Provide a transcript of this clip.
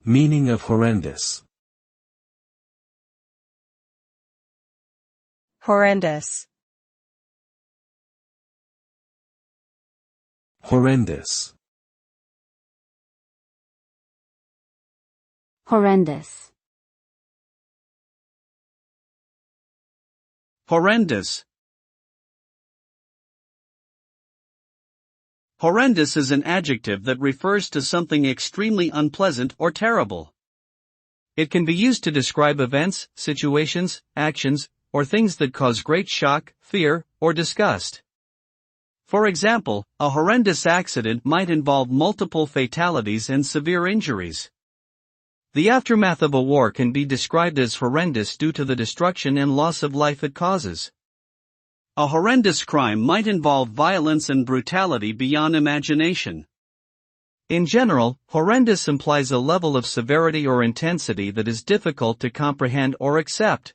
Meaning of horrendous. Horrendous. Horrendous. Horrendous. Horrendous. Horrendous is an adjective that refers to something extremely unpleasant or terrible. It can be used to describe events, situations, actions, or things that cause great shock, fear, or disgust. For example, a horrendous accident might involve multiple fatalities and severe injuries. The aftermath of a war can be described as horrendous due to the destruction and loss of life it causes. A horrendous crime might involve violence and brutality beyond imagination. In general, horrendous implies a level of severity or intensity that is difficult to comprehend or accept.